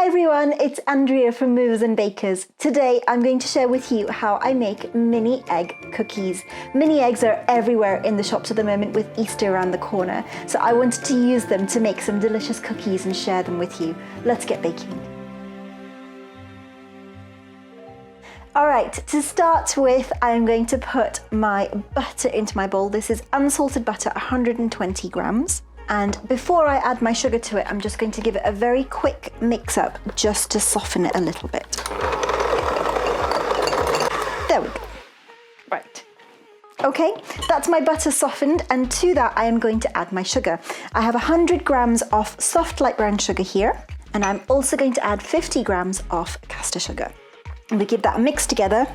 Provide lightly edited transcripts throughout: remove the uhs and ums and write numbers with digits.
everyone, it's Andrea from Movers and Bakers. Today I'm going to share with you how I make mini egg cookies. Mini eggs are everywhere in the shops at the moment with Easter around the corner, so I wanted to use them to make some delicious cookies and share them with you. Let's get baking. Alright, to start with, I'm going to put my butter into my bowl. This is unsalted butter, 120 grams. And before I add my sugar to it, I'm just going to give it a very quick mix up just to soften it a little bit. There we go. Right. Okay, that's my butter softened, and to that I am going to add my sugar. I have 100 grams of soft light brown sugar here, and I'm also going to add 50 grams of caster sugar. And we give that a mix together.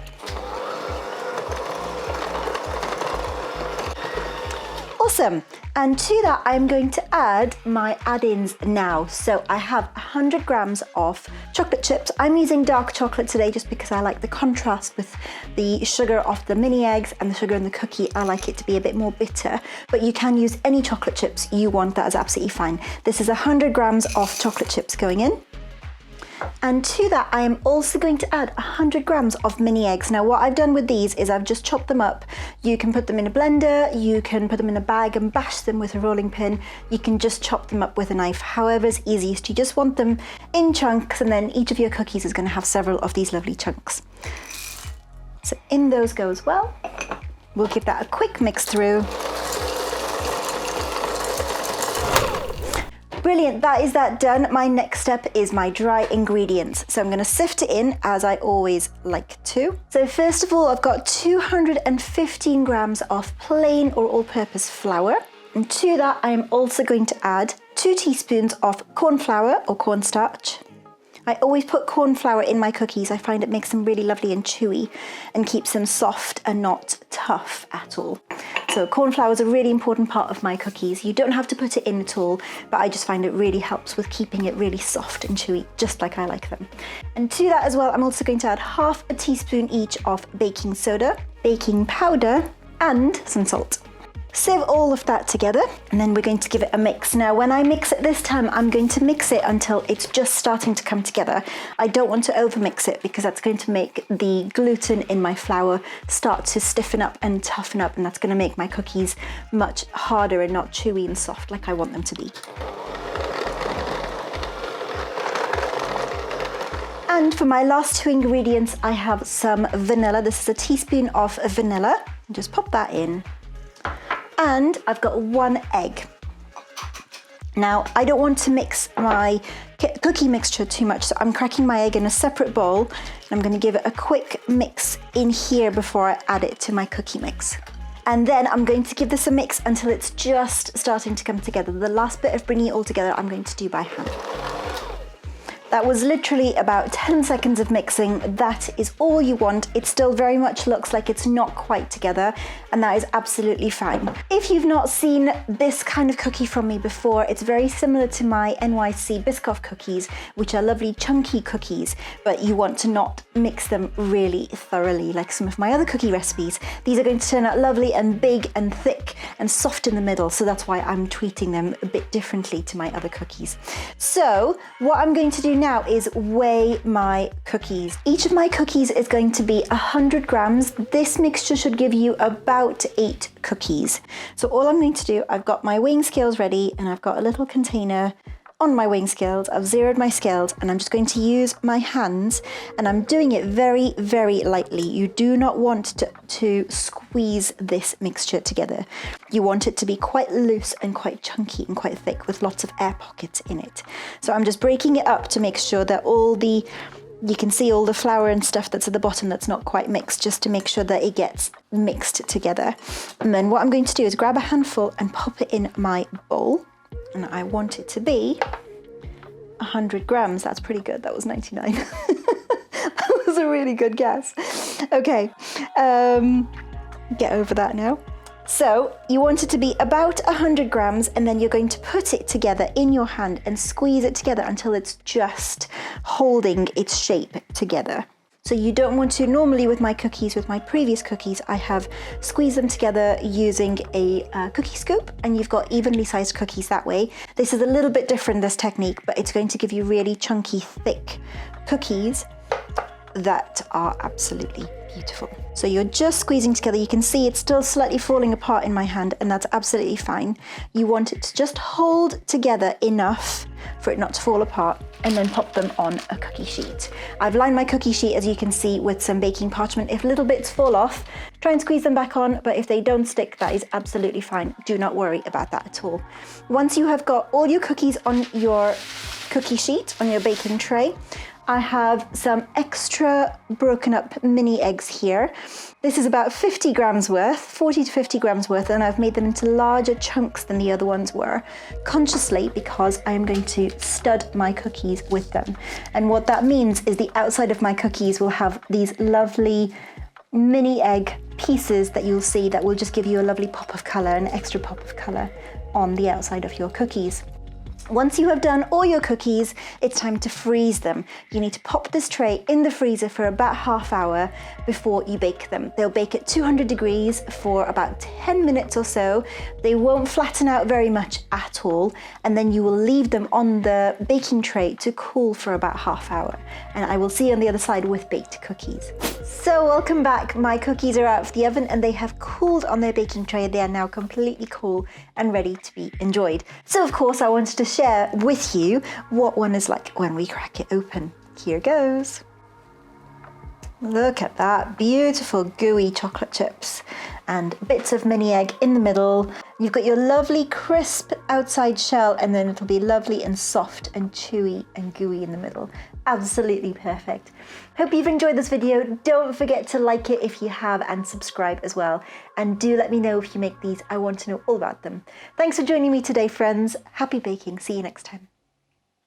Awesome. And to that, I'm going to add my add-ins now. So I have 100 grams of chocolate chips. I'm using dark chocolate today just because I like the contrast with the sugar of the mini eggs and the sugar in the cookie. I like it to be a bit more bitter, but you can use any chocolate chips you want. That is absolutely fine. This is 100 grams of chocolate chips going in. And to that, I am also going to add 100 grams of mini eggs. Now, what I've done with these is I've just chopped them up. You can put them in a blender, you can put them in a bag and bash them with a rolling pin. You can just chop them up with a knife, however's easiest. You just want them in chunks, and then each of your cookies is going to have several of these lovely chunks. So in those go as well. We'll give that a quick mix through. Brilliant, that is that done. My next step is my dry ingredients. So I'm gonna sift it in as I always like to. So first of all, I've got 215 grams of plain or all-purpose flour. And to that, I'm also going to add 2 teaspoons of cornflour or cornstarch. I always put cornflour in my cookies. I find it makes them really lovely and chewy and keeps them soft and not tough at all. So cornflour is a really important part of my cookies. You don't have to put it in at all, but I just find it really helps with keeping it really soft and chewy, just like I like them. And to that as well, I'm also going to add half a teaspoon each of baking soda, baking powder, and some salt. Sieve all of that together, and then we're going to give it a mix. Now, when I mix it this time, I'm going to mix it until it's just starting to come together. I don't want to over mix it because that's going to make the gluten in my flour start to stiffen up and toughen up, and that's going to make my cookies much harder and not chewy and soft like I want them to be. And for my last 2 ingredients, I have some vanilla. This is a teaspoon of vanilla. Just pop that in. And I've got 1 egg. Now, I don't want to mix my cookie mixture too much, so I'm cracking my egg in a separate bowl, and I'm going to give it a quick mix in here before I add it to my cookie mix. And then I'm going to give this a mix until it's just starting to come together. The last bit of bringing it all together, I'm going to do by hand. That was literally about 10 seconds of mixing. That is all you want. It still very much looks like it's not quite together, and that is absolutely fine. If you've not seen this kind of cookie from me before, it's very similar to my NYC Biscoff cookies, which are lovely chunky cookies, but you want to not mix them really thoroughly like some of my other cookie recipes. These are going to turn out lovely and big and thick and soft in the middle, so that's why I'm treating them a bit differently to my other cookies. So what I'm going to do now is weigh my cookies. Each of my cookies is going to be 100 grams. This mixture should give you about 8 cookies. So all I'm going to do, I've got my weighing scales ready, and I've got a little container on my weighing scales. I've zeroed my scales, and I'm just going to use my hands, and I'm doing it very, very lightly. You do not want to squeeze this mixture together. You want it to be quite loose and quite chunky and quite thick with lots of air pockets in it. So I'm just breaking it up to make sure that you can see all the flour and stuff that's at the bottom that's not quite mixed, just to make sure that it gets mixed together. And then what I'm going to do is grab a handful and pop it in my bowl. And I want it to be 100 grams. That's pretty good. That was 99. That was a really good guess. Okay, get over that now. So you want it to be about 100 grams, and then you're going to put it together in your hand and squeeze it together until it's just holding its shape together. So you don't want to, normally with my cookies, with my previous cookies, I have squeezed them together using a cookie scoop, and you've got evenly sized cookies that way. This is a little bit different, this technique, but it's going to give you really chunky, thick cookies that are absolutely beautiful. So you're just squeezing together. You can see it's still slightly falling apart in my hand, and that's absolutely fine. You want it to just hold together enough for it not to fall apart, and then pop them on a cookie sheet. I've lined my cookie sheet, as you can see, with some baking parchment. If little bits fall off, try and squeeze them back on, but if they don't stick, that is absolutely fine. Do not worry about that at all. Once you have got all your cookies on your cookie sheet, on your baking tray, I have some extra broken up mini eggs here. This is about 50 grams worth, 40 to 50 grams worth, and I've made them into larger chunks than the other ones were, consciously, because I am going to stud my cookies with them. And what that means is the outside of my cookies will have these lovely mini egg pieces that you'll see that will just give you a lovely pop of color, an extra pop of color on the outside of your cookies. Once you have done all your cookies, it's time to freeze them. You need to pop this tray in the freezer for about half hour before you bake them. They'll bake at 200 degrees for about 10 minutes or so. They won't flatten out very much at all, and then you will leave them on the baking tray to cool for about half hour. And I will see you on the other side with baked cookies. So welcome back. My cookies are out of the oven and they have cooled on their baking tray. They are now completely cool and ready to be enjoyed. So of course I wanted to share with you what one is like when we crack it open. Here goes. Look at that, beautiful gooey chocolate chips and bits of mini egg in the middle. You've got your lovely crisp outside shell, and then it'll be lovely and soft and chewy and gooey in the middle. Absolutely perfect. Hope you've enjoyed this video. Don't forget to like it if you have, and subscribe as well. And do let me know if you make these. I want to know all about them. Thanks for joining me today, friends. Happy baking. See you next time.